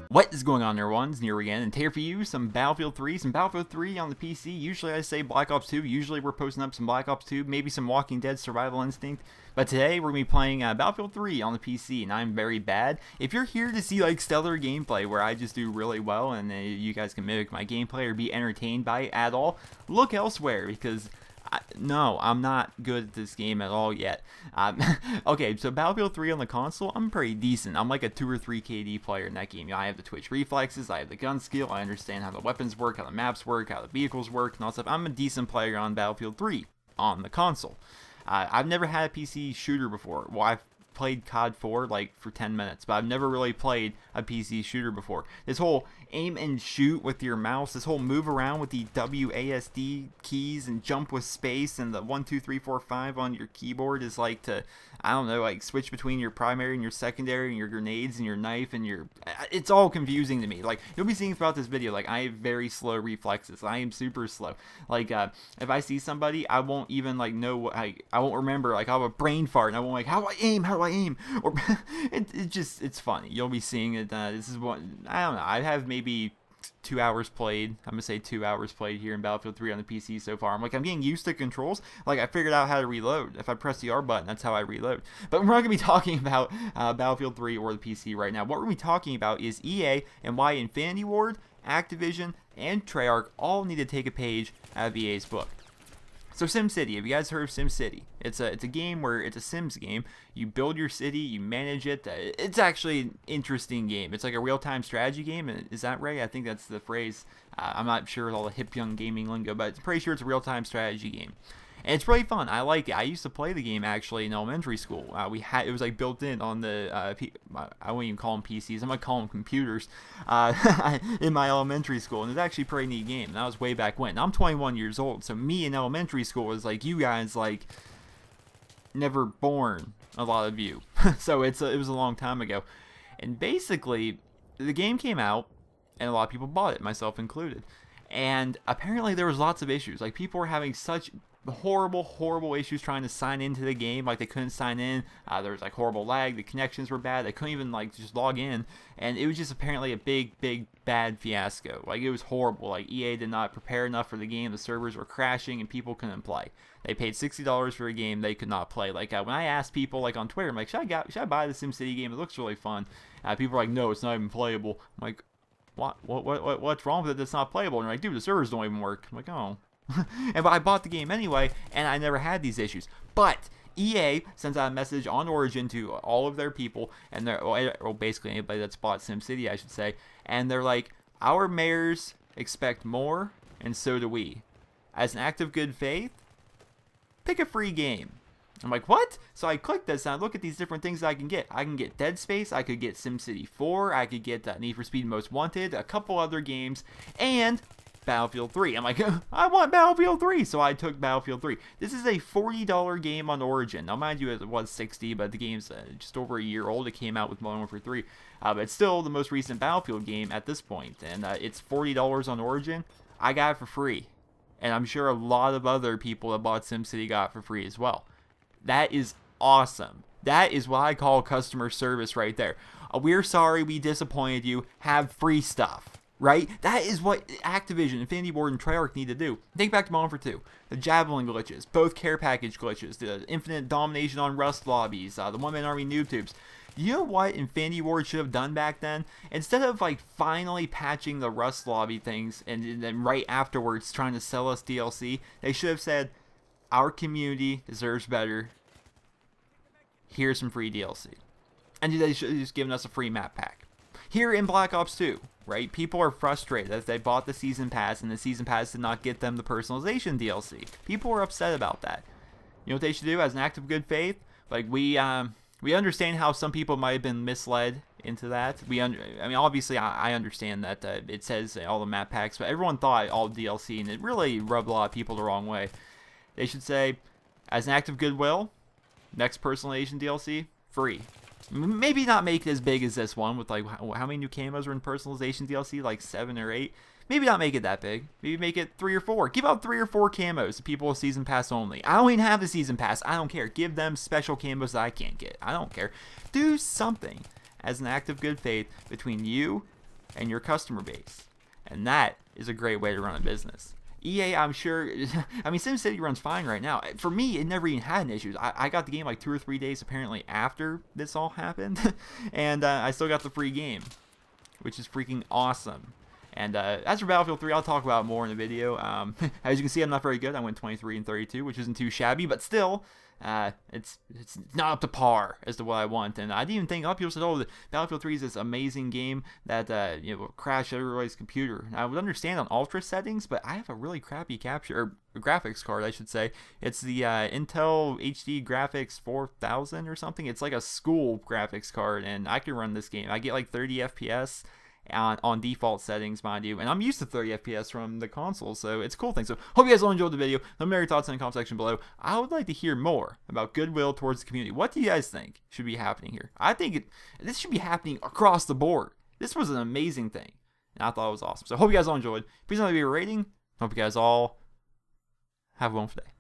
What is going on, everyone? It's Nero again, and here for you some Battlefield 3, on the PC. Usually I say Black Ops 2, usually we're posting up some Black Ops 2, maybe some Walking Dead Survival Instinct, but today we're going to be playing Battlefield 3 on the PC, and I'm very bad. If you're here to see like stellar gameplay where I just do really well and you guys can mimic my gameplay or be entertained by it at all, look elsewhere, because no, I'm not good at this game at all yet. Okay, so Battlefield 3 on the console, I'm pretty decent. I'm like a 2 or 3 KD player in that game. You know, I have the twitch reflexes, I have the gun skill, I understand how the weapons work, how the maps work, how the vehicles work, and all that stuff. I'm a decent player on Battlefield 3 on the console. I've never had a PC shooter before. Well, I've played COD 4 like for 10 minutes, but I've never really played a PC shooter before. This whole aim and shoot with your mouse, this whole move around with the WASD keys and jump with space and the 1 2 3 4 5 on your keyboard is like to, I don't know, like switch between your primary and your secondary and your grenades and your knife and your, it's all confusing to me. Like, you'll be seeing throughout this video, like, I have very slow reflexes. I am super slow. Like, if I see somebody, I won't even like know what I won't remember, like, I'll have a brain fart and I won't like, how do I aim, or it's funny. You'll be seeing it. This is what, I don't know, I have maybe 2 hours played. I'm gonna say 2 hours played here in Battlefield 3 on the PC so far. I'm getting used to controls. Like, I figured out how to reload. If I press the R button, that's how I reload. But we're not gonna be talking about Battlefield 3 or the PC right now. What we're gonna be talking about is EA and why Infinity Ward, Activision, and Treyarch all need to take a page out of EA's book. So SimCity, have you guys heard of SimCity? It's a game where it's a Sims game. You build your city, you manage it. It's actually an interesting game. It's like a real-time strategy game. Is that right? I think that's the phrase. I'm not sure with all the hip young gaming lingo, but I'm pretty sure it's a real-time strategy game. And it's really fun. I like it. I used to play the game actually in elementary school. It was like built in on the I won't even call them PCs. I'm gonna call them computers. In my elementary school, and it's actually a pretty neat game. And that was way back when. Now, I'm 21 years old, so me in elementary school was like you guys, like, never born. A lot of you. So it was a long time ago. And basically, the game came out, and a lot of people bought it, myself included. And apparently there was lots of issues. Like, people were having such horrible issues trying to sign into the game. Like, they couldn't sign in. There was like horrible lag. The connections were bad. They couldn't even like just log in, and it was just apparently a big bad fiasco. Like, it was horrible. Like, EA did not prepare enough for the game. The servers were crashing and people couldn't play. They paid $60 for a game they could not play. Like, when I asked people like on Twitter, I'm like, should I buy the SimCity game? It looks really fun. People are like, no, it's not even playable. I'm like, what's wrong with it that's not playable? And they're like, dude, the servers don't even work. I'm like, oh. But I bought the game anyway, and I never had these issues. But EA sends out a message on Origin to all of their people, and they're, well, basically anybody that's bought SimCity, I should say, and they're like, our mayors expect more, and so do we. As an act of good faith, pick a free game. I'm like, what? So I click this, and I look at these different things that I can get. I can get Dead Space, I could get SimCity 4, I could get Need for Speed Most Wanted, a couple other games, and Battlefield 3. I'm like, I want Battlefield 3, so I took Battlefield 3. This is a $40 game on Origin. Now, mind you, it was $60, but the game's just over a year old. It came out with Modern Warfare 3, but it's still the most recent Battlefield game at this point, and it's $40 on Origin. I got it for free, and I'm sure a lot of other people that bought SimCity got it for free as well. That is awesome. That is what I call customer service right there. We're sorry we disappointed you. Have free stuff. Right? That is what Activision, Infinity Ward, and Treyarch need to do. Think back to Modern Warfare 2. The Javelin glitches, both care package glitches, the infinite domination on Rust lobbies, the one-man army noob tubes. You know what Infinity Ward should have done back then? Instead of like finally patching the Rust lobby things and then right afterwards trying to sell us DLC, they should have said, our community deserves better. Here's some free DLC. And they should have just given us a free map pack. Here in Black Ops 2, right, people are frustrated that they bought the Season Pass and the Season Pass did not get them the personalization DLC. People are upset about that. You know what they should do as an act of good faith? Like, we understand how some people might have been misled into that. I mean, obviously, I understand that it says all the map packs, but everyone thought all DLC, and it really rubbed a lot of people the wrong way. They should say, as an act of goodwill, next personalization DLC, free. Maybe not make it as big as this one with like how many new camos are in personalization DLC, like 7 or 8. Maybe not make it that big. Maybe make it 3 or 4. Give out 3 or 4 camos to people with Season Pass only. I don't even have the Season Pass. I don't care. Give them special camos that I can't get. I don't care. Do something as an act of good faith between you and your customer base. And that is a great way to run a business. EA, I'm sure, I mean, SimCity runs fine right now. For me, it never even had any issues. I got the game like 2 or 3 days apparently after this all happened. And I still got the free game, which is freaking awesome. And as for Battlefield 3, I'll talk about it more in the video. As you can see, I'm not very good. I went 23 and 32, which isn't too shabby, but still, it's not up to par as to what I want. And I didn't even think, a lot of people said, oh, the Battlefield 3 is this amazing game that will crash everybody's computer. And I would understand on ultra settings, but I have a really crappy graphics card, I should say. It's the Intel HD Graphics 4000 or something. It's like a school graphics card, and I can run this game. I get like 30 FPS. On default settings, mind you, and I'm used to 30 FPS from the console, so it's a cool thing. So hope you guys all enjoyed the video. Let me know your thoughts in the comment section below. I would like to hear more about goodwill towards the community. What do you guys think should be happening here? I think this should be happening across the board. This was an amazing thing, and I thought it was awesome. So hope you guys all enjoyed. Please don't leave a rating. Hope you guys all have a wonderful day.